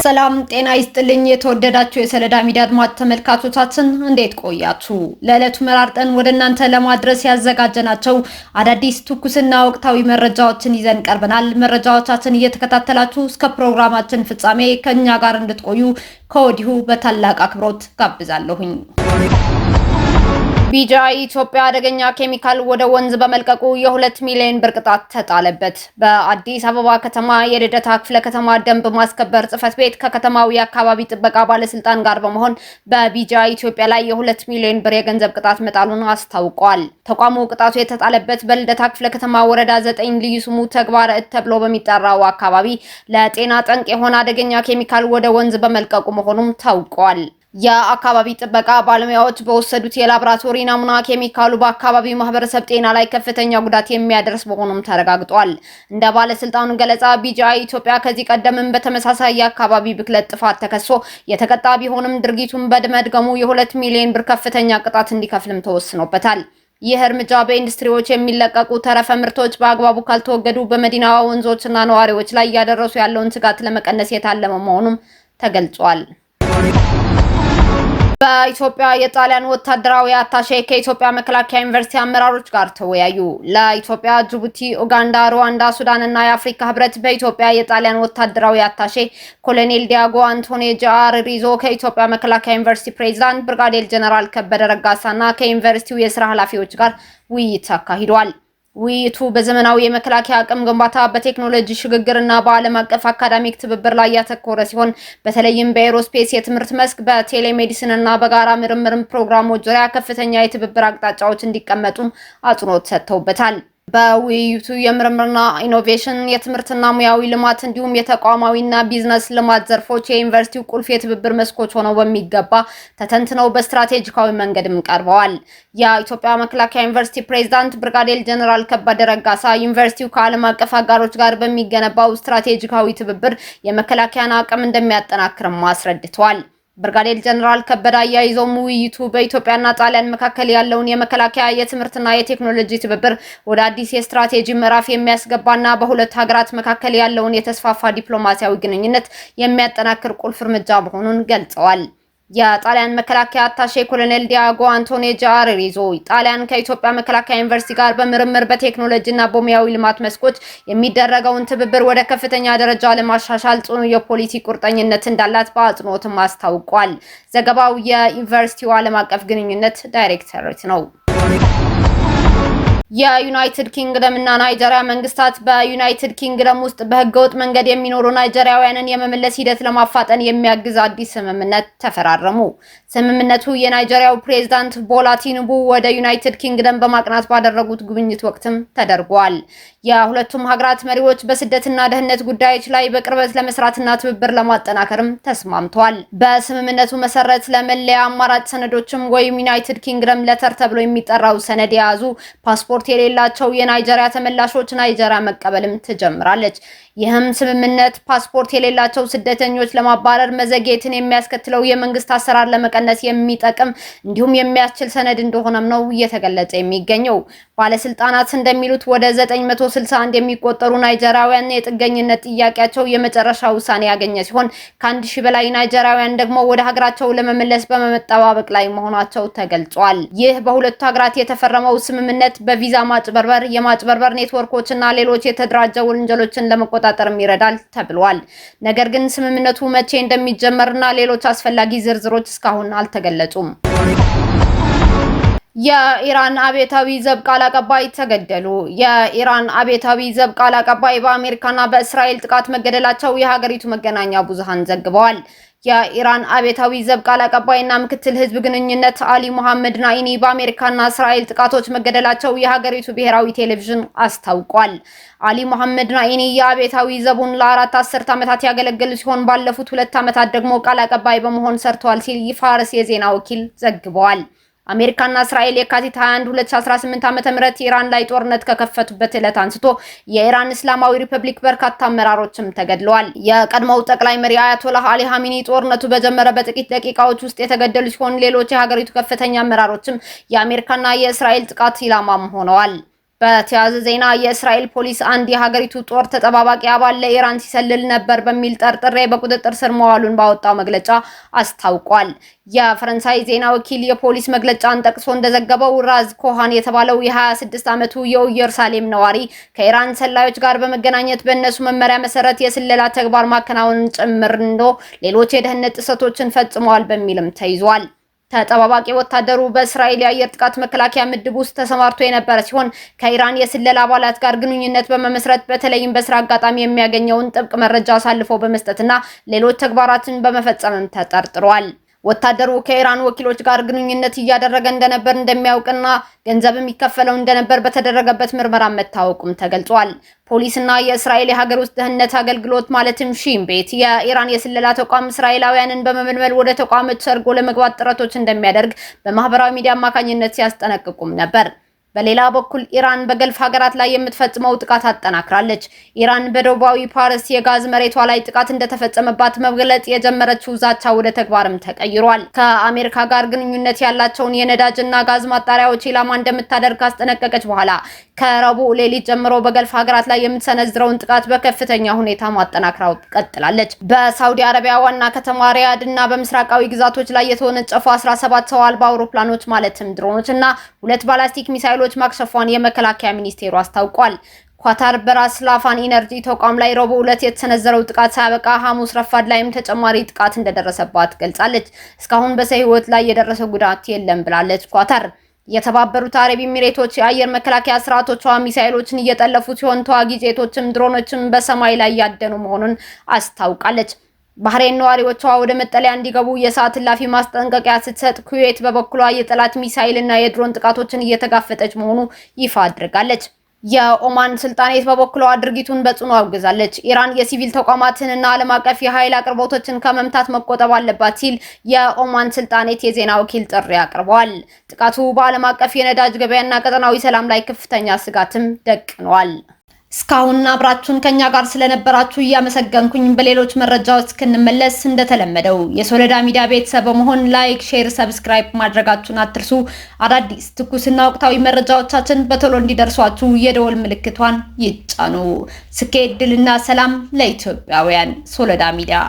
ሰላም ጤና ይስጥልኝ። የተወደዳችሁ የሰለዳ ሚዲያ አድማጭ ተመልካቾቻችን እንዴት ቆያችሁ? ለዕለቱ መራርጠን ወደ እናንተ ለማድረስ ያዘጋጀናቸው አዳዲስ ትኩስና ወቅታዊ መረጃዎችን ይዘን ቀርበናል። መረጃዎቻችን እየተከታተላችሁ እስከ ፕሮግራማችን ፍጻሜ ከኛ ጋር እንድትቆዩ ከወዲሁ በታላቅ አክብሮት ጋብዛለሁኝ። ቢጂአይ ኢትዮጵያ አደገኛ ኬሚካል ወደ ወንዝ በመልቀቁ የ2 ሚሊዮን ብር ቅጣት ተጣለበት። በአዲስ አበባ ከተማ የልደታ ክፍለ ከተማ ደንብ ማስከበር ጽሕፈት ቤት ከከተማው የአካባቢ ጥበቃ ባለስልጣን ጋር በመሆን በቢጂአይ ኢትዮጵያ ላይ የ2 ሚሊዮን ብር የገንዘብ ቅጣት መጣሉን አስታውቋል። ተቋሙ ቅጣቱ የተጣለበት በልደታ ክፍለ ከተማ ወረዳ 9 ልዩ ስሙ ተግባረ እድ ተብሎ በሚጠራው አካባቢ ለጤና ጠንቅ የሆነ አደገኛ ኬሚካል ወደ ወንዝ በመልቀቁ መሆኑም ታውቋል። የአካባቢ ጥበቃ ባለሙያዎች በወሰዱት የላብራቶሪ ናሙና ኬሚካሉ በአካባቢው ማህበረሰብ ጤና ላይ ከፍተኛ ጉዳት የሚያደርስ መሆኑም ተረጋግጧል። እንደ ባለስልጣኑ ገለጻ ቢጂአይ ኢትዮጵያ ከዚህ ቀደምም በተመሳሳይ የአካባቢ ብክለት ጥፋት ተከሶ የተቀጣ ቢሆንም ድርጊቱን በመድገሙ የ2 ሚሊዮን ብር ከፍተኛ ቅጣት እንዲከፍልም ተወስኖበታል። ይህ እርምጃ በኢንዱስትሪዎች የሚለቀቁ ተረፈ ምርቶች በአግባቡ ካልተወገዱ በመዲናዋ ወንዞችና ነዋሪዎች ላይ እያደረሱ ያለውን ስጋት ለመቀነስ የታለመ መሆኑም ተገልጿል። በኢትዮጵያ የጣሊያን ወታደራዊ አታሼ ከኢትዮጵያ መከላከያ ዩኒቨርሲቲ አመራሮች ጋር ተወያዩ። ለኢትዮጵያ፣ ጅቡቲ፣ ኡጋንዳ፣ ሩዋንዳ፣ ሱዳን እና የአፍሪካ ህብረት በኢትዮጵያ የጣሊያን ወታደራዊ አታሼ ኮሎኔል ዲያጎ አንቶኒ ጃሪዞ ከኢትዮጵያ መከላከያ ዩኒቨርሲቲ ፕሬዝዳንት ብርጋዴር ጀነራል ከበደ ረጋሳ እና ከዩኒቨርሲቲው የስራ ኃላፊዎች ጋር ውይይት አካሂደዋል። ውይይቱ በዘመናዊ የመከላከያ አቅም ግንባታ፣ በቴክኖሎጂ ሽግግርና በዓለም አቀፍ አካዳሚክ ትብብር ላይ ያተኮረ ሲሆን በተለይም በኤሮስፔስ የትምህርት መስክ፣ በቴሌሜዲሲን እና በጋራ ምርምር ፕሮግራሞች ዙሪያ ከፍተኛ የትብብር አቅጣጫዎች እንዲቀመጡ አጽንኦት ሰጥተውበታል። በውይይቱ የምርምርና ኢኖቬሽን፣ የትምህርትና ሙያዊ ልማት እንዲሁም የተቋማዊና ቢዝነስ ልማት ዘርፎች የዩኒቨርሲቲው ቁልፍ የትብብር መስኮች ሆነው በሚገባ ተተንትነው በስትራቴጂካዊ መንገድም ቀርበዋል። የኢትዮጵያ መከላከያ ዩኒቨርሲቲ ፕሬዝዳንት ብርጋዴር ጀነራል ከበደ ረጋሳ ዩኒቨርሲቲው ከዓለም አቀፍ አጋሮች ጋር በሚገነባው ስትራቴጂካዊ ትብብር የመከላከያን አቅም እንደሚያጠናክርም አስረድተዋል። ብርጋዴር ጀነራል ከበደ አያይዘውም ውይይቱ በኢትዮጵያና ጣሊያን መካከል ያለውን የመከላከያ የትምህርትና የቴክኖሎጂ ትብብር ወደ አዲስ የስትራቴጂ ምዕራፍ የሚያስገባና በሁለት ሀገራት መካከል ያለውን የተስፋፋ ዲፕሎማሲያዊ ግንኙነት የሚያጠናክር ቁልፍ እርምጃ መሆኑን ገልጸዋል። የጣሊያን መከላከያ አታሼ ኮሎኔል ዲያጎ አንቶኒ ጃሪዞ ጣሊያን ከኢትዮጵያ መከላከያ ዩኒቨርሲቲ ጋር በምርምር በቴክኖሎጂና በሙያዊ ልማት መስኮች የሚደረገውን ትብብር ወደ ከፍተኛ ደረጃ ለማሻሻል ጽኑ የፖሊሲ ቁርጠኝነት እንዳላት በአጽንኦትም አስታውቋል። ዘገባው የዩኒቨርሲቲው ዓለም አቀፍ ግንኙነት ዳይሬክተሬት ነው። የዩናይትድ ኪንግደም እና ናይጄሪያ መንግስታት በዩናይትድ ኪንግደም ውስጥ በህገወጥ መንገድ የሚኖሩ ናይጄሪያውያንን የመመለስ ሂደት ለማፋጠን የሚያግዝ አዲስ ስምምነት ተፈራረሙ። ስምምነቱ የናይጄሪያው ፕሬዝዳንት ቦላ ቲኑቡ ወደ ዩናይትድ ኪንግደም በማቅናት ባደረጉት ጉብኝት ወቅትም ተደርጓል። የሁለቱም ሀገራት መሪዎች በስደትና ደህንነት ጉዳዮች ላይ በቅርበት ለመስራትና ትብብር ለማጠናከርም ተስማምተዋል። በስምምነቱ መሰረት ለመለያ አማራጭ ሰነዶችም ወይም ዩናይትድ ኪንግደም ለተር ተብሎ የሚጠራው ሰነድ የያዙ ፓስፖርት የሌላቸው የናይጄሪያ ተመላሾች ናይጄሪያ መቀበልም ትጀምራለች። ይህም ስምምነት ፓስፖርት የሌላቸው ስደተኞች ለማባረር መዘግየትን የሚያስከትለው የመንግስት አሰራር ለመቀነስ የሚጠቅም እንዲሁም የሚያስችል ሰነድ እንደሆነም ነው እየተገለጸ የሚገኘው። ባለስልጣናት እንደሚሉት ወደ 961 የሚቆጠሩ ናይጄሪያውያን የጥገኝነት ጥያቄያቸው የመጨረሻ ውሳኔ ያገኘ ሲሆን ከ1000 በላይ ናይጄሪያውያን ደግሞ ወደ ሀገራቸው ለመመለስ በመጠባበቅ ላይ መሆናቸው ተገልጿል። ይህ በሁለቱ ሀገራት የተፈረመው ስምምነት በቪዛ ማጭበርበር፣ የማጭበርበር ኔትወርኮች እና ሌሎች የተደራጀ ወንጀሎችን ለመቆጣጠር ይረዳል ተብሏል። ነገር ግን ስምምነቱ መቼ እንደሚጀመርና ሌሎች አስፈላጊ ዝርዝሮች እስካሁን አልተገለጹም። የኢራን አብዮታዊ ዘብ ቃል አቀባይ ተገደሉ። የኢራን አብዮታዊ ዘብ ቃል አቀባይ በአሜሪካና በእስራኤል ጥቃት መገደላቸው የሀገሪቱ መገናኛ ብዙሃን ዘግበዋል። የኢራን አብዮታዊ ዘብ ቃል አቀባይና ምክትል ህዝብ ግንኙነት አሊ መሐመድ ናኢኒ በአሜሪካና እስራኤል ጥቃቶች መገደላቸው የሀገሪቱ ብሔራዊ ቴሌቪዥን አስታውቋል። አሊ መሐመድ ናኢኒ የአብዮታዊ ዘቡን ለ4 አስርት ዓመታት ያገለገሉ ሲሆን ባለፉት 2 ዓመታት ደግሞ ቃል አቀባይ በመሆን ሰርተዋል ሲል የፋርስ የዜና ወኪል ዘግበዋል። አሜሪካና እስራኤል የካቲት 21 2018 ዓ.ም ኢራን ላይ ጦርነት ከከፈቱበት ዕለት አንስቶ የኢራን እስላማዊ ሪፐብሊክ በርካታ አመራሮችም ተገድለዋል። የቀድሞው ጠቅላይ መሪ አያቶላህ አሊ ሀሚኒ ጦርነቱ በጀመረ በጥቂት ደቂቃዎች ውስጥ የተገደሉ ሲሆን ሌሎች የሀገሪቱ ከፍተኛ አመራሮችም የአሜሪካና የእስራኤል ጥቃት ኢላማም ሆነዋል። በተያያዘ ዜና የእስራኤል ፖሊስ አንድ የሀገሪቱ ጦር ተጠባባቂ አባል ለኢራን ሲሰልል ነበር በሚል ጠርጥሬ በቁጥጥር ስር መዋሉን ባወጣው መግለጫ አስታውቋል። የፈረንሳይ ዜና ወኪል የፖሊስ መግለጫን ጠቅሶ እንደዘገበው ራዝ ኮሃን የተባለው የ26 ዓመቱ የኢየሩሳሌም ነዋሪ ከኢራን ሰላዮች ጋር በመገናኘት በእነሱ መመሪያ መሰረት የስለላ ተግባር ማከናወንን ጨምሮ ሌሎች የደህንነት ጥሰቶችን ፈጽመዋል በሚልም ተይዟል። ተጠባባቂ ወታደሩ በእስራኤል የአየር ጥቃት መከላከያ ምድብ ውስጥ ተሰማርቶ የነበረ ሲሆን ከኢራን የስለላ አባላት ጋር ግንኙነት በመመስረት በተለይም በስራ አጋጣሚ የሚያገኘውን ጥብቅ መረጃ አሳልፎ በመስጠትና ሌሎች ተግባራትን በመፈጸምም ተጠርጥሯል። ወታደሩ ከኢራን ወኪሎች ጋር ግንኙነት እያደረገ እንደነበር እንደሚያውቅና ገንዘብ የሚከፈለው እንደነበር በተደረገበት ምርመራ መታወቁም ተገልጿል። ፖሊስና የእስራኤል የሀገር ውስጥ ደህንነት አገልግሎት ማለትም ሺን ቤት የኢራን የስለላ ተቋም እስራኤላውያንን በመመልመል ወደ ተቋሞች ሰርጎ ለመግባት ጥረቶች እንደሚያደርግ በማህበራዊ ሚዲያ አማካኝነት ሲያስጠነቅቁም ነበር። በሌላ በኩል ኢራን በገልፍ ሀገራት ላይ የምትፈጽመው ጥቃት አጠናክራለች። ኢራን በደቡባዊ ፓርስ የጋዝ መሬቷ ላይ ጥቃት እንደተፈጸመባት መግለጽ የጀመረችው ዛቻ ወደ ተግባርም ተቀይሯል። ከአሜሪካ ጋር ግንኙነት ያላቸውን የነዳጅና ጋዝ ማጣሪያዎች ኢላማ እንደምታደርግ ካስጠነቀቀች በኋላ ከረቡዕ ሌሊት ጀምሮ በገልፍ ሀገራት ላይ የምትሰነዝረውን ጥቃት በከፍተኛ ሁኔታ ማጠናክራው ቀጥላለች። በሳውዲ አረቢያ ዋና ከተማ ሪያድ እና በምስራቃዊ ግዛቶች ላይ የተወነጨፉ 17 ሰው አልባ አውሮፕላኖች ማለትም ድሮኖች እና 2 ባላስቲክ ሚሳይሎች ማክሸፏን የመከላከያ ሚኒስቴሩ አስታውቋል። ኳታር በራስ ላፋን ኢነርጂ ተቋም ላይ ረቡዕ ዕለት የተሰነዘረው ጥቃት ሳያበቃ ሐሙስ ረፋድ ላይም ተጨማሪ ጥቃት እንደደረሰባት ገልጻለች። እስካሁን በሰው ሕይወት ላይ የደረሰ ጉዳት የለም ብላለች ኳታር። የተባበሩት አረብ ኤሚሬቶች የአየር መከላከያ ስርዓቶቿ ሚሳኤሎችን እየጠለፉ ሲሆን ተዋጊ ጄቶችም ድሮኖችም በሰማይ ላይ ያደኑ መሆኑን አስታውቃለች። ባህሬን ነዋሪዎቿ ወደ መጠለያ እንዲገቡ የሰዓት እላፊ ማስጠንቀቂያ ስትሰጥ፣ ኩዌት በበኩሏ የጠላት ሚሳኤልና የድሮን ጥቃቶችን እየተጋፈጠች መሆኑ ይፋ አድርጋለች። የኦማን ስልጣኔት በበኩሏ ድርጊቱን በጽኑ አውግዛለች። ኢራን የሲቪል ተቋማትንና ዓለም አቀፍ የኃይል አቅርቦቶችን ከመምታት መቆጠብ አለባት ሲል የኦማን ስልጣኔት የዜና ወኪል ጥሪ አቅርበዋል። ጥቃቱ በዓለም አቀፍ የነዳጅ ገበያና ቀጠናዊ ሰላም ላይ ከፍተኛ ስጋትም ደቅኗል። እስካሁን አብራችሁን ከኛ ጋር ስለነበራችሁ እያመሰገንኩኝ በሌሎች መረጃዎች እስክንመለስ እንደተለመደው የሶለዳ ሚዲያ ቤተሰብ በመሆን ላይክ፣ ሼር፣ ሰብስክራይብ ማድረጋችሁን አትርሱ። አዳዲስ ትኩስና ወቅታዊ መረጃዎቻችን በቶሎ እንዲደርሷችሁ የደወል ምልክቷን ይጫኑ። ስኬት፣ ድልና ሰላም ለኢትዮጵያውያን። ሶለዳ ሚዲያ